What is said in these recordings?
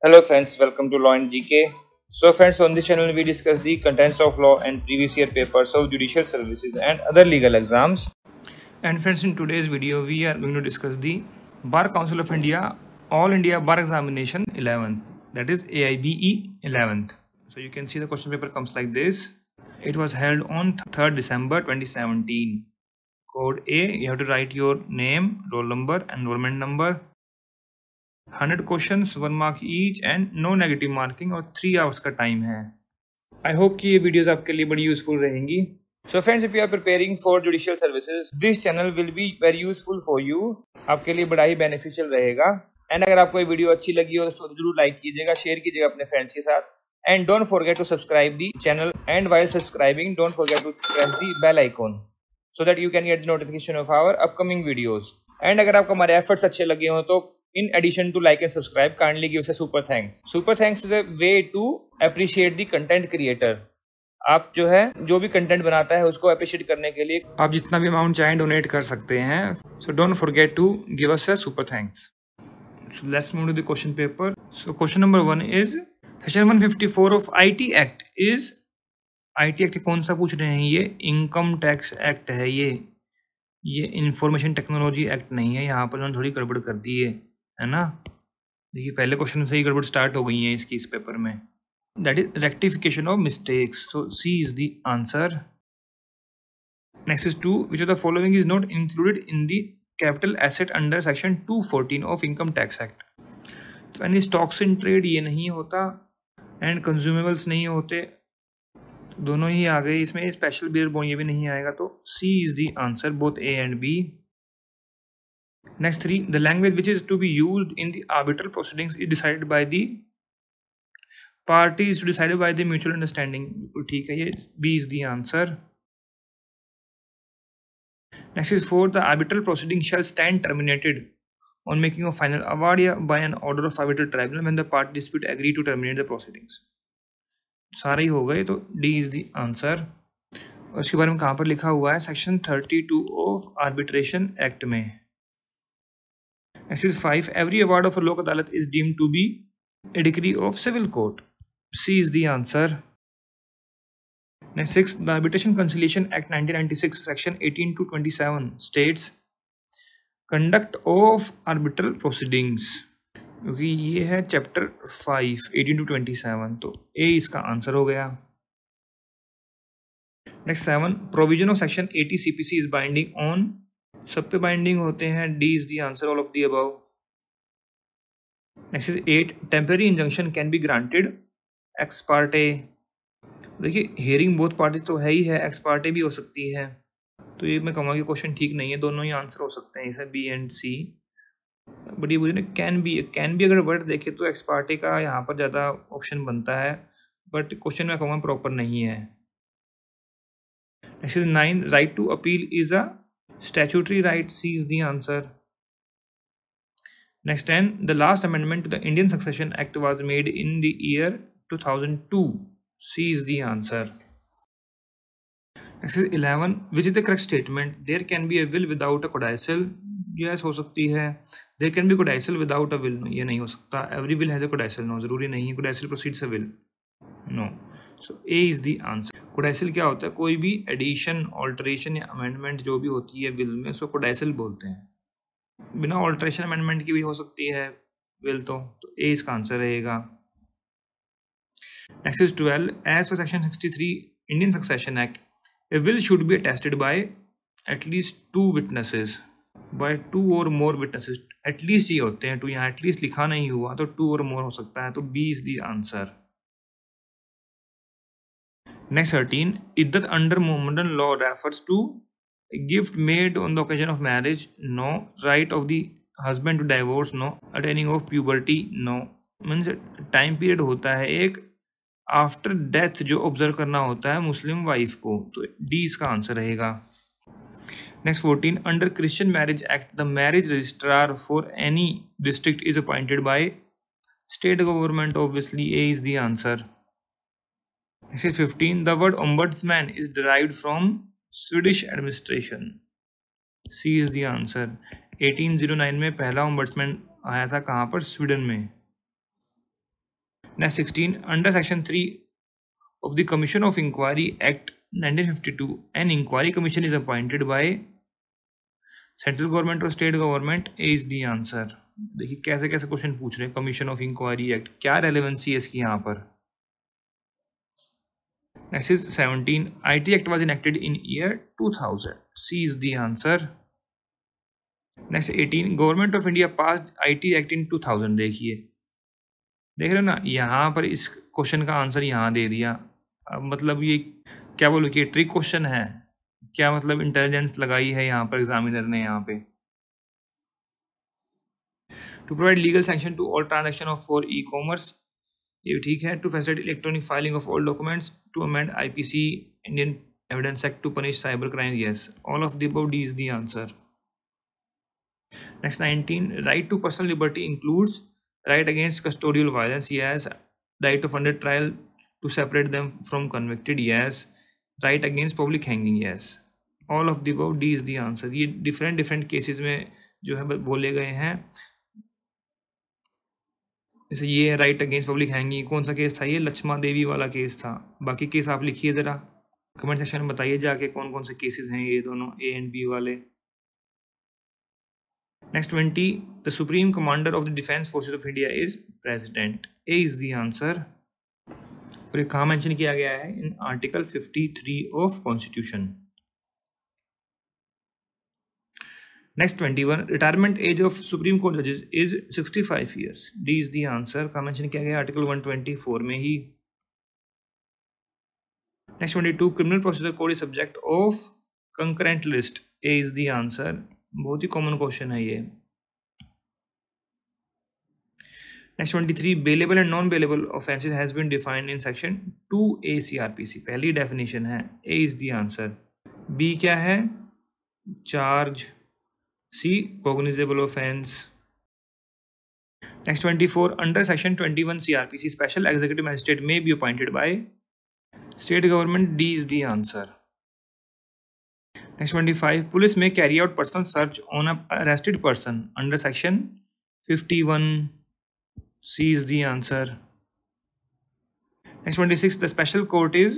Hello friends, welcome to Law and GK. So friends, on this channel we discuss the contents of law and previous year papers of judicial services and other legal exams. And friends, in today's video we are going to discuss the Bar Council of India All India Bar Examination 11th, that is AIBE 11th. So you can see the question paper comes like this. It was held on 3rd December 2017. Code A, you have to write your name, roll number, enrollment number. 100 questions, 1 mark each and no negative marking और 3 hours का time है। I hope कि ये videos आपके लिए बड़ी useful रहेंगी। So friends, if you are preparing for judicial services, this channel will be very useful for you. आपके लिए बड़ा ही बेनिफिशियल रहेगा। एंड अगर आपको ये वीडियो अच्छी लगी हो तो जरूर लाइक कीजिएगा, शेयर कीजिएगा अपने फ्रेंड्स के साथ। And don't forget to subscribe the channel, and while subscribing don't forget to press the bell icon so that you can get notification of our upcoming videos. And अगर आपको हमारे efforts अच्छे लगे हो तो in addition to like and subscribe, kindly give us a super thanks. Super thanks is a way to appreciate the content creator. आप जो है जो भी कंटेंट बनाता है उसको अप्रिशिएट करने के लिए आप जितना भी अमाउंट चाहें डोनेट कर सकते हैं। So don't forget to give us a super thanks. So let's move to the question paper. So question number 1 is section 154 of IT act is, IT act कौन सा पूछ रहे हैं? ये इनकम टैक्स एक्ट है। ये इंफॉर्मेशन टेक्नोलॉजी एक्ट नहीं है। यहाँ पर उन्होंने थोड़ी गड़बड़ कर दी है ना। देखिए पहले क्वेश्चन से ही गड़बड़ स्टार्ट हो गई है इसकी इस पेपर में। That is rectification of mistakes. So C is the answer. Next is 2, which of the following is not included in the capital asset under section 214 of income tax act. तो यानी stocks in trade ये नहीं होता and consumables नहीं होते, दोनों ही आ गए इसमें। स्पेशल बियर बॉन्ड ये भी नहीं आएगा, तो C is the answer, both A and B. Next 3, the language which is to be used in the arbitral proceedings is decided by the parties, decided by the mutual understanding. ठीक है, ये B is the answer. Next is 4, the arbitral proceeding shall stand terminated on making of final award by an order of arbitral tribunal when the party dispute agree to terminate the proceedings. सारे ही हो गए, तो D is the answer. उसके बारे में कहाँ पर लिखा हुआ है? सेक्शन 32 ऑफ आर्बिट्रेशन एक्ट में। Next is 5, every award of a Lok Adalat is deemed to be a decree of civil court. C is the answer. Next 6, the Arbitration Conciliation Act 1996 section 18 to 27 states conduct of arbitral proceedings, क्योंकि ये है chapter 5 18 to 27, तो A इसका answer हो गया। Next 7, provision of section 80 CPC is binding on, सब पे binding होते हैं। D is the answer, all of the above. Next is 8, temporary injunction can be granted x Partey. देखिए हियरिंग बोथ पार्टी तो है ही है, एक्स पार्टे भी हो सकती है, तो ये मैं कहूँगा कि क्वेश्चन ठीक नहीं है, दोनों ही आंसर हो सकते हैं इसे, बी एंड सी। बट ये बोलिए ना कैन बी अगर वर्ड देखे तो एक्स पार्टे का यहाँ पर ज़्यादा ऑप्शन बनता है, बट क्वेश्चन मैं कहूँगा प्रॉपर नहीं है। Next is 9, right to appeal is a statutory right. C is the answer. Next 10, the last amendment to the Indian Succession Act was made in the year 2002. C is the answer. Next is 11, which is the correct statement? There can be a will without a codicil. Yes, हो सकती है। There can be codicil without a will. No, ये नहीं हो सकता। Every will has a codicil. No, जरूरी नहीं है codicil precedes a will. No. So A is the answer. कोडाइसिल क्या होता है? कोई भी एडिशन, ऑल्टरेशन या अमेंडमेंट जो भी होती है विल में, उसको कोडाइसिल बोलते हैं। बिना ऑल्टरेशन अमेंडमेंट की भी हो सकती है विल, तो A इसका आंसर रहेगा। Next is 12, as per section 63 Indian succession act, a will should be attested by at least 2 witnesses, by 2 or more witnesses. At least ये होते हैं 2, यहाँ एटलीस्ट लिखा नहीं हुआ तो 2 और मोर हो सकता है, तो B is the answer. Next 13, iddat under Mohammedan law refers to a gift made on the occasion of marriage. No. Right of the husband to divorce. No. Attaining of puberty. No. Means time period होता है एक after death जो observe करना होता है मुस्लिम wife को, तो D इसका आंसर रहेगा। Next 14, under Christian marriage act the marriage registrar for any district is appointed by state government. Obviously A is the answer. Next is 15, the word ombudsman is derived from Swedish administration. C is the answer. 1809 में पहला ombudsman आया था कहाँ पर? Sweden में। Next 16. Under Section 3 of the Commission of Inquiry Act 1952, an inquiry commission is appointed by central government और state government is the answer. देखिए कैसे कैसे क्वेश्चन पूछ रहे हैं। कमीशन ऑफ इंक्वायरी एक्ट, क्या रेलेवेंसी है इसकी यहाँ पर। Next is 17, IT act was enacted in year 2000, C is the answer. Next 18, government of India passed IT act in 2000। देखिए देख रहे हो ना, यहाँ पर इस क्वेश्चन का आंसर यहाँ दे दिया। अब मतलब ये क्या बोलो कि ट्रिक क्वेश्चन है, क्या मतलब इंटेलिजेंस लगाई है यहाँ पर एग्जामिनर ने यहाँ पे। To provide legal sanction to all transaction of for e commerce, ये ठीक है। To facilitate electronic filing of all documents, to amend IPC Indian evidence act to punish cyber crime, yes all of the above, D is the answer. Next 19, right to personal liberty includes right against custodial violence, yes. Right of under trial to separate them from convicted, yes. Right against public hanging, yes all of the above, D is the answer. ये different cases में जो है बोले गए हैं। जैसे ये right against public hanging कौन सा केस था, ये लक्ष्मा देवी वाला केस था। बाकी केस आप लिखिए ज़रा कमेंट सेक्शन में, बताइए जाके कौन कौन से केसेस हैं ये दोनों ए एंड बी वाले। Next 20, the supreme commander of the defence forces of India is president, A is the answer. और ये कहाँ मेंशन किया गया है, in article 53 of constitution. Next 21, retirement age of supreme court जजेस is 65 years, D is the answer. का mention किया गया आर्टिकल 124 में ही। Next 22, criminal procedure code is subject of concurrent list, A is the answer. बहुत ही common question है ये। Next 23, bailable and non bailable offences has been defined in section 2A CRPC, पहली डेफिनेशन है, A is the answer. B क्या है, charge. C, cognizable offense. Next 24, under section 21 CRPC, special executive magistrate may be appointed by state government, D is the answer. Next 25, police may carry out personal search on an arrested person under section 51, C is the answer. Next 26, the special court is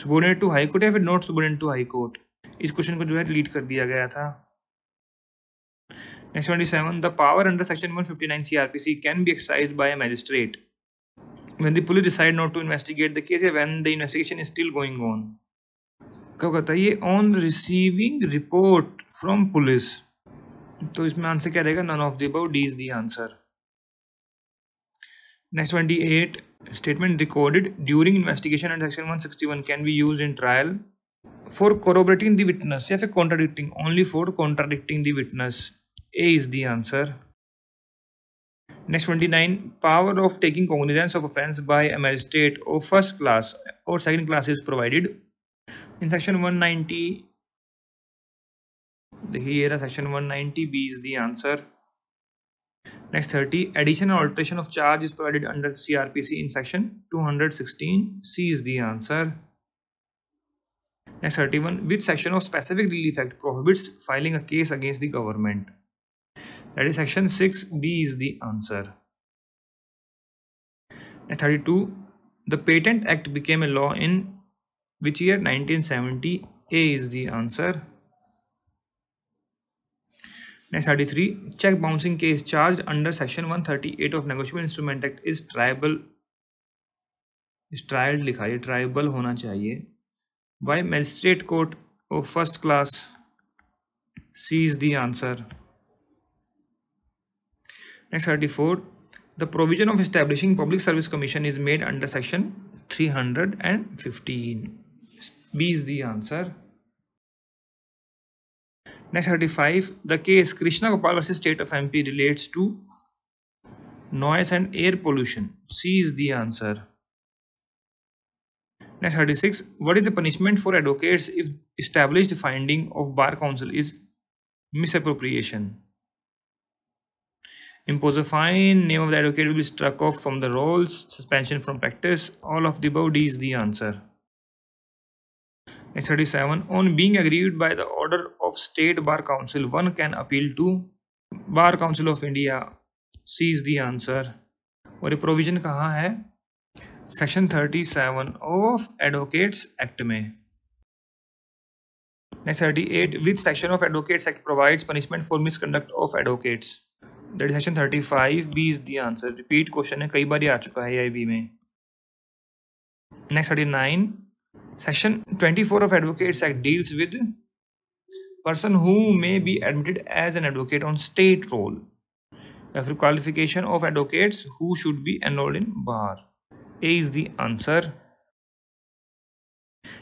subordinate to high court या फिर not subordinate to high court, इस question को जो है delete कर दिया गया था। Next 27, the power under section 159 CRPC can be exercised by a magistrate when the police decide not to investigate the case, when the investigation is still going on। कब कहता है ये, on receiving report from police। तो इसमें answer क्या रहेगा, none of the above, D is the answer। Next 28, statement recorded during investigation under section 161 can be used in trial for corroborating the witness या फिर contradicting, only for contradicting the witness, A is the answer। Next 29, power of taking cognizance of offence by a magistrate of first class or second class is provided in section 190। देखिए ये रहा section 190, B is the answer। Next 30, addition or alteration of charge is provided under CRPC in section 216, C is the answer। Next 31, which section of specific relief act prohibits filing a case against the government? That is section 6, B is the answer। And 32, the Patent Act became a law in which year, 1970, A is the answer। Next 33, check bouncing case charged under section 138 of Negotiable Instrument Act is triable, इस trial लिखा है, tribal होना चाहिए, by magistrate court of first class, C is the answer। Next 34, the provision of establishing public service commission is made under section 315, B is the answer। Next 35, the case Krishna Gopal versus State of MP relates to noise and air pollution, C is the answer। Next 36, what is the punishment for advocates if established finding of bar council is misappropriation? Impose a fine, name of the advocate will be struck off from the rolls, suspension from practice, all of the above, D is the answer। Next 37, on being aggrieved by the order of State Bar Council, one can appeal to Bar Council of India, C is the answer। और ये provision कहाँ है? Section 37 of advocates act में। Next 38, which section of advocates act provides punishment for misconduct of advocates? That is section 35, B is the answer. Repeat question है, कई बार आ चुका है AIB में। Next 39, section 24 of advocates act deals with person who may be admitted as an advocate on state roll. After qualification of advocates who should be enrolled in bar. A is the answer.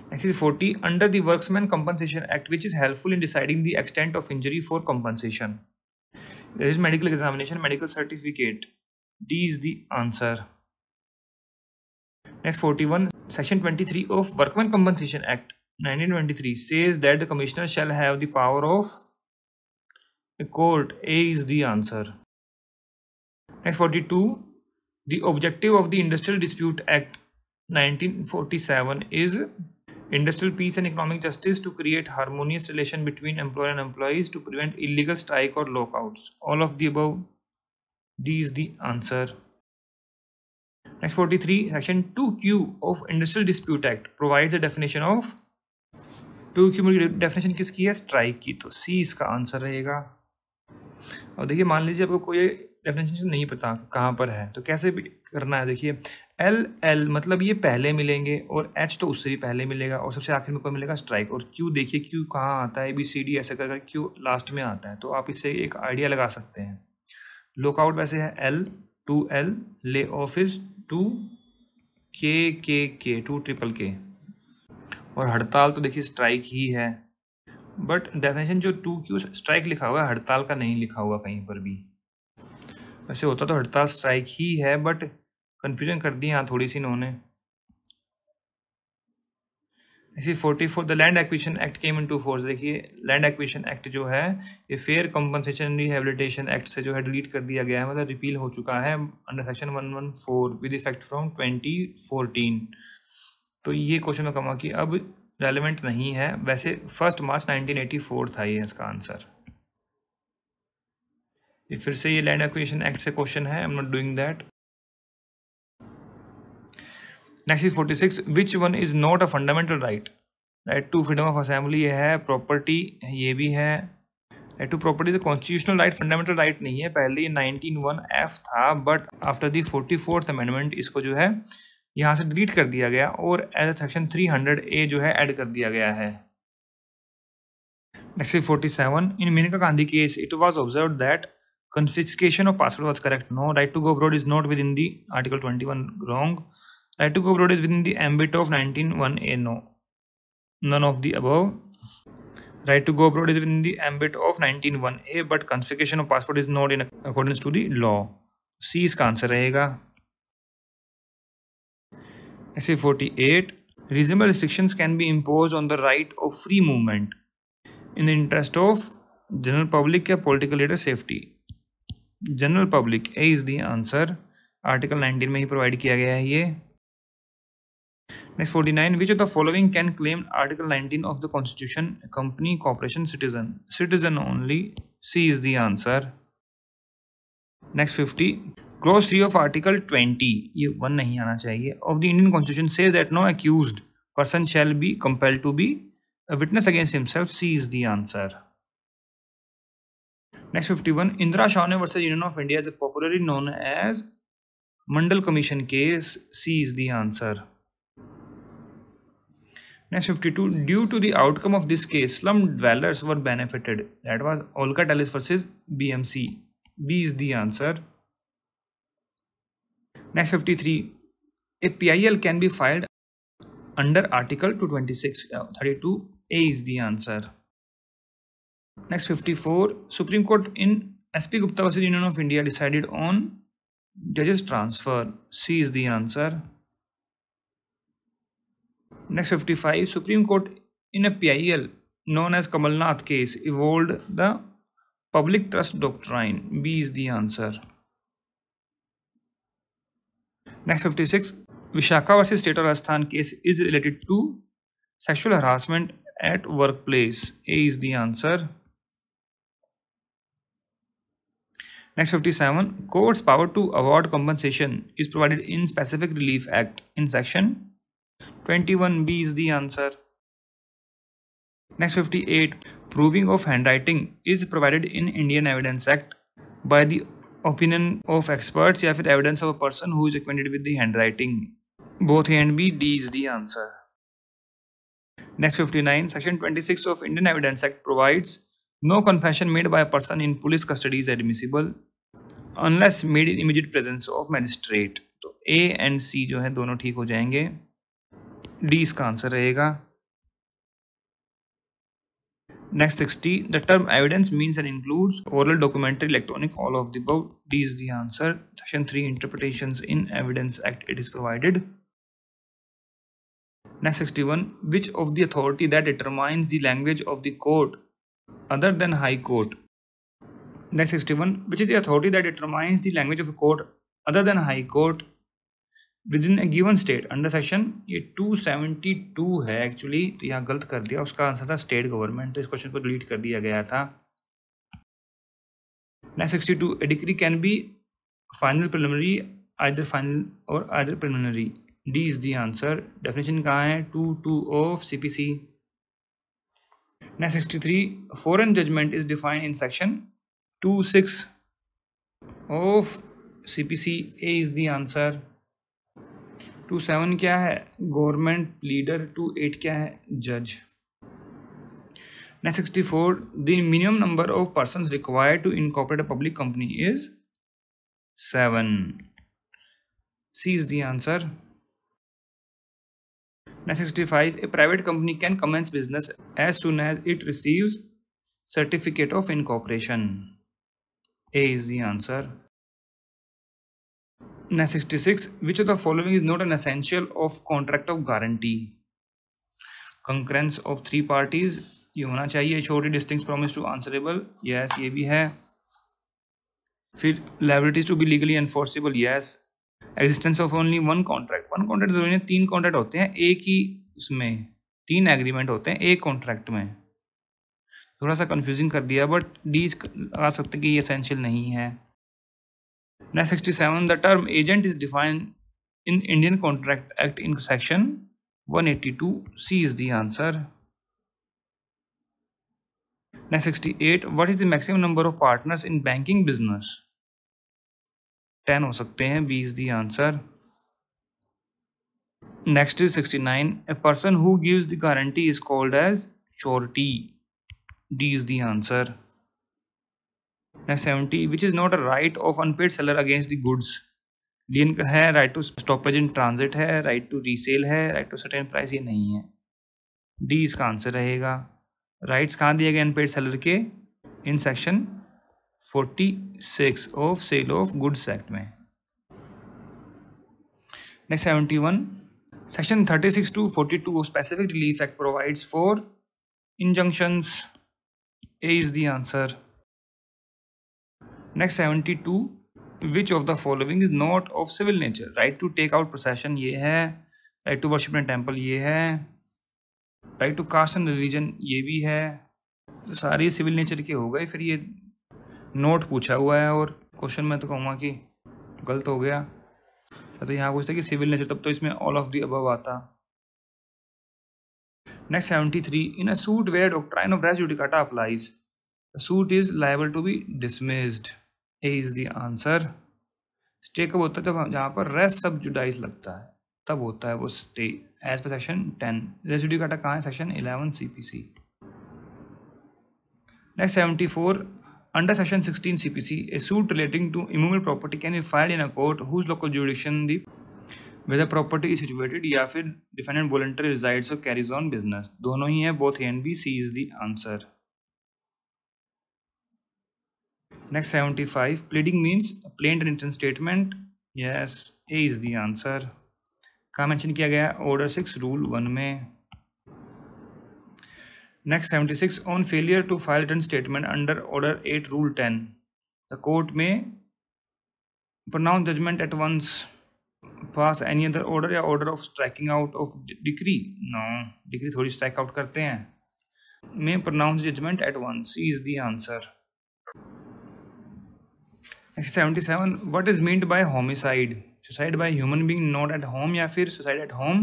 Next is 40. Under the Workmen Compensation Act, which is helpful in deciding the extent of injury for compensation? There is medical examination, medical certificate. D is the answer. Next 41. Section 23 of Workmen Compensation Act 1923 says that the commissioner shall have the power of a court. A is the answer. Next 42. The objective of the Industrial Dispute Act 1947 is industrial peace and economic justice, to create harmonious relation between employer and employees, to prevent illegal strike or lockouts. All of the above. D is the answer. Next 43. Section 2Q of Industrial Dispute Act provides a definition of 2Q में definition किसकी है? Strike की। तो C इसका answer रहेगा। और देखिए, मान लीजिए आपको कोई डेफिनेशन नहीं पता कहाँ पर है, तो कैसे भी करना है। देखिए, L मतलब ये पहले मिलेंगे, और H तो उससे भी पहले मिलेगा, और सबसे आखिर में कोई मिलेगा? स्ट्राइक। और Q देखिए, Q कहाँ आता है? ABCD ऐसे कर Q लास्ट में आता है। तो आप इससे एक आइडिया लगा सकते हैं। लॉकआउट वैसे है L, 2L, lay off is 2K, 2 और हड़ताल तो देखिए स्ट्राइक ही है। बट डेफिनेशन जो 2Q स्ट्राइक लिखा हुआ है, हड़ताल का नहीं लिखा हुआ कहीं पर भी। वैसे होता तो हड़ताल स्ट्राइक ही है, बट कंफ्यूजन कर दी यहाँ थोड़ी सी इन्होंने। इसी 44, the land acquisition act came into force. देखिए, लैंड एक्विजिशन एक्ट जो है ये फेयर कंपनसेशन रिहेबिलिटेशन एक्ट से जो है डिलीट कर दिया गया है, मतलब रिपील हो चुका है under section 114 with effect from 2014। तो ये क्वेश्चन में कमा कि अब रेलेवेंट नहीं है। वैसे 1 मार्च 1984 था ये इसका आंसर। ये फिर से ये लैंड एक्विजिशन एक्ट से क्वेश्चन है, I am not doing that. Next is 46, which one is not a fundamental right? Right to freedom of assembly ये है, प्रॉपर्टी ये भी है। Right to property constitutional right, fundamental right नहीं है। पहले 19(1)(f) था, but after the 44th amendment इसको जो है यहाँ से डिलीट कर दिया गया, और एज सेक्शन 300A जो है ऐड कर दिया गया है। Next is 47, in Maneka Gandhi case it was observed that confiscation of passport was correct. No. Right to go abroad is not within the Article 21. Wrong. Right to go abroad is within the ambit of 19(1)(a). No. None of the above. Right to go abroad is within the ambit of 19(1)(a), but confiscation of passport is not in accordance to the law. C इसका answer रहेगा। ऐसे 48, reasonable restrictions can be imposed on the right of free movement in the interest of general public या political leader safety. General public, A is the answer. Article 19 में ही provide किया गया है ये। Next 49, which of the following can claim article 19 of the constitution? Company, corporation, citizen? Citizen only. C is the answer. Next 50, clause 3 of article 20, ये 1 नहीं आना चाहिए, of the Indian constitution says that no accused person shall be compelled to be a witness against himself. C is the answer. Next 51, Indira Shawne versus Union of India is popularly known as Mandal Commission case. C is the answer. Next 52, due to the outcome of this case, slum dwellers were benefited. That was Olga Tellis versus BMC. B is the answer. Next 53, a PIL can be filed under Article 226. 32, A is the answer. Next 54, Supreme Court in SP Gupta versus Union of India decided on judges transfer. C is the answer. Next 55, Supreme Court in a PIL known as Kamalnath case evolved the public trust doctrine. B is the answer. Next 56, Vishakha versus State of Rajasthan case is related to sexual harassment at workplace. A is the answer. Next 57. Court's power to award compensation is provided in Specific Relief Act in section 21B is the answer. Next 58. Proving of handwriting is provided in Indian Evidence Act by the opinion of experts या फिर evidence of a person who is acquainted with the handwriting. Both A and B, D is the answer. Next 59. Section 26 of Indian Evidence Act provides no confession made by a person in police custody is admissible unless made in immediate presence of magistrate. तो A and C जो है दोनों ठीक हो जाएंगे. D इसका answer रहेगा. Next 60. The term evidence means and includes oral, documentary, electronic, all of the above. D is the answer. Section 3. Interpretations in Evidence Act it is provided. Next 61. Which of the authority that determines the language of the court other than High Court? Next 61. Which is the authority that determines the language of a court other than High Court within a given state? Under section ये 272 है actually, तो यहाँ गलत कर दिया. उसका answer था state government, तो इस क्वेश्चन को डिलीट कर दिया गया था. Next 62. A decree can be final, preliminary, either final or either preliminary. D is the answer. Definition कहाँ है? 2(2) of CPC. Next 63. Foreign judgment is defined in section 2(6) of CPC. A is the answer. 2(7) क्या है? Government leader. 2(8) क्या है? जज. Next 64. The minimum number of persons required to incorporate a public company is 7. C is the answer. Next 65. A private company can commence business as soon as it receives certificate of incorporation. A is the answer. Next 66. Which of the following is not an essential of contract of guarantee? Concurrence of 3 parties ये होना चाहिए. Surety, distinct promise to answerable, yes ये भी है. फिर liabilities to be legally enforceable, yes. Existence of only 1 contract. 1 contract जरूरी है, 3 contract होते हैं एक ही, उसमें 3 एग्रीमेंट होते हैं एक कॉन्ट्रैक्ट में. थोड़ा सा कंफ्यूजिंग कर दिया, बट डी आ सकते कि ये एसेंशियल नहीं है. Next 67. The term agent is defined in Indian contract act in section 182. C is the answer. Next 68. What is the maximum number of partners in banking business? 10 हो सकते हैं. B is the answer. Next is 69. A person who gives the guarantee is called as surety. D is the answer. Next 70. Which is not a right of unpaid seller against the goods? Lien है, right to stoppage in transit है, right to resale है, right to certain price ये नहीं है. D इसका answer रहेगा. Rights कहाँ दिए गए अनपेड सेलर के? In section 46 of sale of goods act में. Next 71. Section 36 to 42 of specific relief act provides for injunctions. A is the answer. Next 72. Which of the following is not of civil nature? Right to take out procession ये है, right to worship in temple ये है, right to caste and religion ये भी है. तो सारे civil nature के हो गए. फिर ये नोट पूछा हुआ है और क्वेश्चन में तो कहूँगा कि गलत हो गया. तो यहाँ पूछता कि सिविल नेचर, तब तो इसमें ऑल ऑफ द अबव आता. Next 73. In a suit where doctrine of res judicata applies, the suit is liable to be dismissed. A is the answer. Stay कब होता है? जब जहाँ पर रेस सब जुडाइज लगता है तब होता है वो stay, as per section 10. Res judicata कहाँ है? Section 11 CPC. Next 74. Under section 16 CPC, A suit relating to immovable property can be filed in a court whose local jurisdiction the whether property is situated, या फिर defendant voluntary resides और carries on business. दोनों ही है, both A and B. C is the answer. Next 75. Pleading means plain and written statement, yes. A is the answer. कहाँ mention किया गया? Order 6 rule 1 में. Next 76. On failure to file written statement under order 8 rule 10, the court may pronounce judgment at once, pass any other order या order of striking out of decree. No, decree थोड़ी strike out करते हैं. May pronounce judgment at once. C is the answer. Next 77, what is meant by homicide? Suicide by human being not at home, या फिर suicide at home,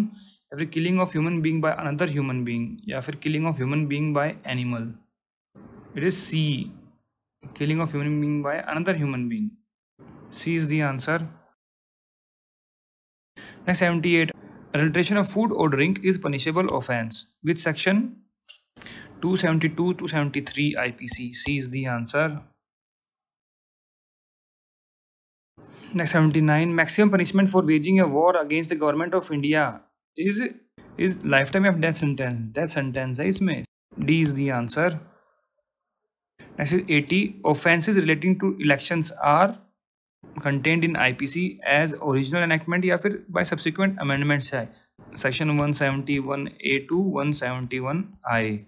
या फिर killing of human being by another human being, या फिर killing of human being by animal. It is C, killing of human being by another human being. C is the answer. Next 78, adulteration of food or drink is punishable offense. With section 272 to 73 IPC. C is the answer. Next 79, maximum punishment for waging a war against the government of India is lifetime of death sentence. Death sentence है इसमें. D is the answer. Next is 80, offenses relating to elections are contained in IPC as original enactment या फिर by subsequent amendments है. Section 171A to 171I.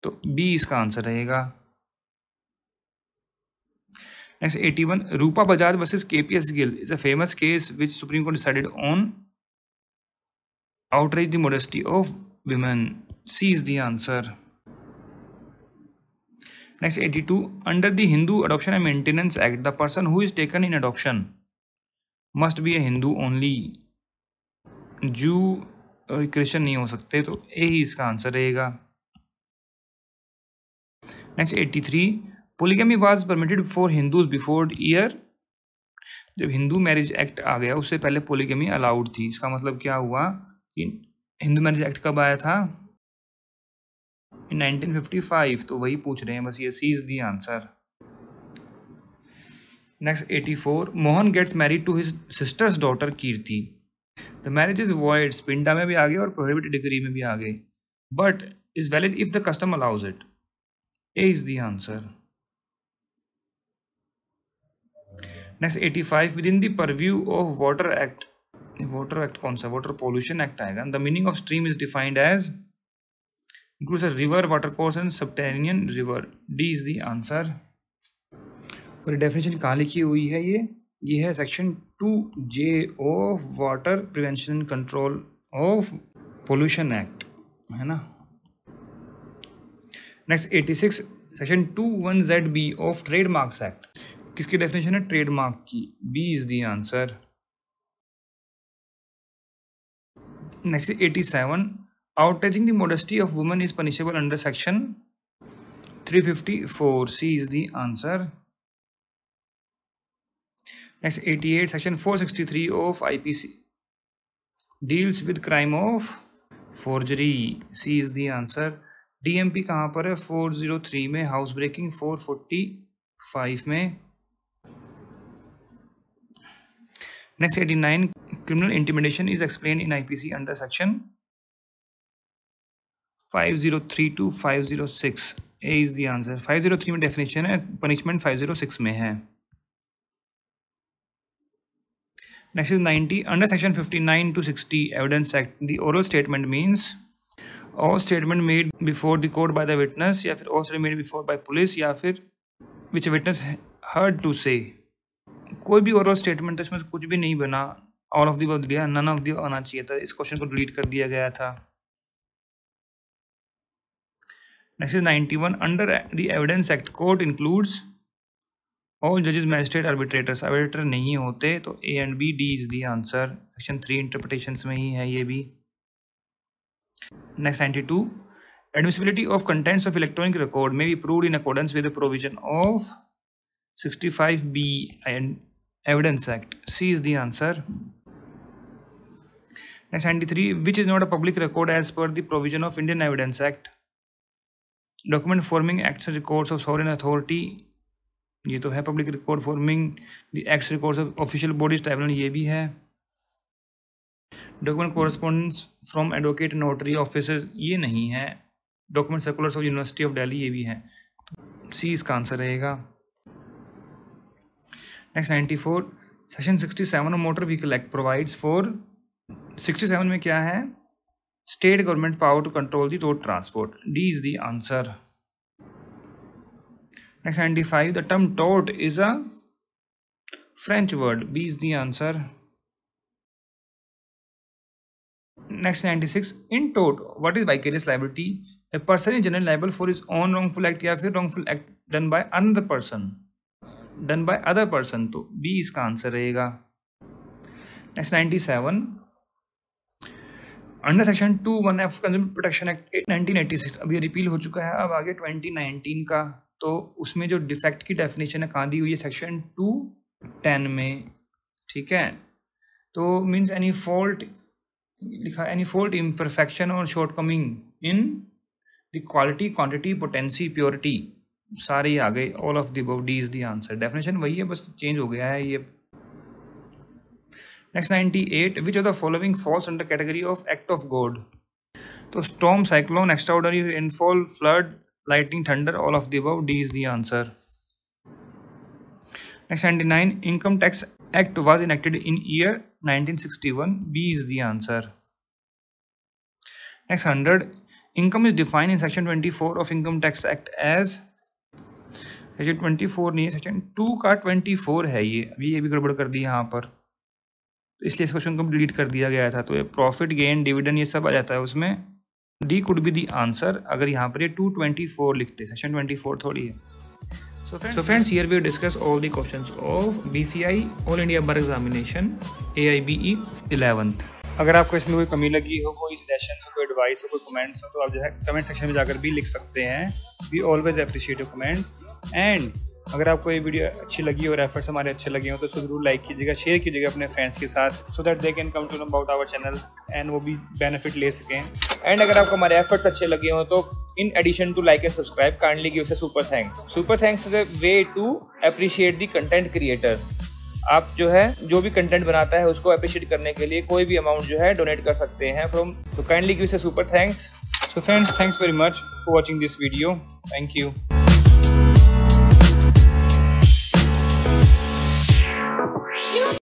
तो B इसका answer रहेगा. Next 81, Rupa Bajaj versus KPS Gill is a famous case which Supreme Court decided on outrage the modesty of women. C is the answer. Next 82, under the Hindu Adoption and Maintenance Act, the person who is taken in adoption must be a Hindu only. Jew और Christian नहीं हो सकते, तो A ही इसका answer रहेगा. Next 83, polygamy was permitted for Hindus before year. जब Hindu marriage act आ गया उससे पहले पोलीगमी अलाउड थी. इसका मतलब क्या हुआ कि हिंदू मैरिज एक्ट कब आया था? इन 1955. तो वही पूछ रहे हैं बस. ये C is the answer. Next 84, Mohan gets married to his sister's daughter Kirti. The marriage is void. Sapinda में भी आ गए और प्रोहिबिटेड डिग्री में भी आ गए, but is valid if the custom allows it. A is the answer. Next 85, within the purview of water act. Water act कौन सा? वाटर पोल्यूशन एक्ट आएगा. The meaning of stream is defined as includes a river, water course and subterranean river. D is the answer. और definition कहाँ लिखी हुई है? ये है section 2J of water prevention and control of pollution act, है ना. Next 86, section 21ZB of trademarks act. किसकी डेफिनेशन है? ट्रेडमार्क की. B is the answer. Next 87, outraging the modesty of women is punishable under section 354. C is the answer. Next 88, section 463 of IPC deals with crime of forgery. C is the answer. DMP कहाँ पर है? 403 में. House breaking 445 में. Next 89, criminal intimidation is explained in IPC under section 503 to 506. A is the answer. 503 में definition है, punishment 506 में है. Next is 90, under section 59 to 60 Evidence Act, the oral statement means all statement made before the court by the witness, या फिर all statement made before by police, या फिर which a witness heard to say. कोई भी oral statement इसमें कुछ भी नहीं बना. ऑल ऑफ द अबव दिया, नन ऑफ द अबव आना चाहिए था. इस क्वेश्चन को डिलीट कर दिया गया था. Next is 91, under the evidence act court includes all जजेस, मैजिस्ट्रेट, आर्बिट्रेटर्स. आर्बिट्रेटर नहीं होते, तो A and B. D is the answer. Section 3 interpretations में ही है ये भी. Next 92, admissibility of contents of electronic record में be approved in accordance with the provision of 65B and Evidence Act. C is the answer. Next 93, which is not a public record as per the provision of Indian Evidence Act. Document forming acts and records of sovereign authority. ये तो है public record forming the acts records of official bodies tribunal. ये भी है. Document correspondence from advocate notary offices. ये नहीं है. Document circulars of University of Delhi. ये भी है. C इसका आंसर रहेगा. Next 94, section 67 of motor vehicle act provides for. 67 में क्या है? State government power to control the road transport. D is the answer. Next 95, the term टोट is a French word. B is the answer. Next 96, in टोट what is vicarious liability? A person is generally liable for his own wrongful act या फिर wrongful act done by another person. Done by other person, तो B इसका answer रहेगा। Next 97, under section 2(1)(f) consumer protection act 1986, अब ये repeal हो चुका है। अब आगे 2019 का, तो उसमें जो डिफेक्ट की डेफिनेशन है कहाँ दी हुई है, सेक्शन 2(10) में, ठीक है। तो मीन्स एनी फॉल्ट लिखा, एनी फॉल्ट, इम्परफेक्शन और shortcoming in the quality, quantity, potency, purity, सारे ही आ गए, all of the above, D is the answer. Definition वही है, बस चेंज हो गया है ये। Next 98, which of the following falls under category of act of God, तो storm, cyclone, extraordinary rainfall, flood, lightning, thunder, all of the above, D is the answer. Next 99, income tax act was enacted in year 1961, B is the answer. Next 100, income is defined in section 24 of income tax act as, section 24 नहीं है, section 2 का 24 है ये, अभी ये भी गड़बड़ कर दी यहाँ पर, तो इसलिए इस क्वेश्चन को डिलीट कर दिया गया था। तो ये प्रॉफिट, गेन, डिविडेंड, ये सब आ जाता है उसमें, D could be the answer अगर यहाँ पर ये 224 लिखते, सेक्शन 24 थोड़ी है। So friends, here we discuss all the questions of BCI All India Bar Examination AIBE 11th। अगर आपको इसमें कोई कमी लगी हो, कोई सजेशन हो, कोई एडवाइस हो, कोई कमेंट्स हो, तो आप जो है कमेंट सेक्शन में जाकर भी लिख सकते हैं। We always appreciate your comments. And अगर आपको ये वीडियो अच्छी लगी और एफर्ट्स हमारे अच्छे लगे हो तो इसको जरूर लाइक कीजिएगा, शेयर कीजिएगा अपने फ्रेंड्स के साथ, so that they can come to know about our channel and वो भी बेनिफिट ले सकें। एंड अगर आपको हमारे एफर्ट्स अच्छे लगे हो तो in addition to like and subscribe, kindly give us a super thanks. Super thanks is a way to appreciate the content creator. आप जो है जो भी कंटेंट बनाता है उसको अप्रिशिएट करने के लिए कोई भी अमाउंट जो है डोनेट कर सकते हैं फ्रॉम, तो kindly give us a super thanks. So friends, thanks very much for watching this video. Thank you.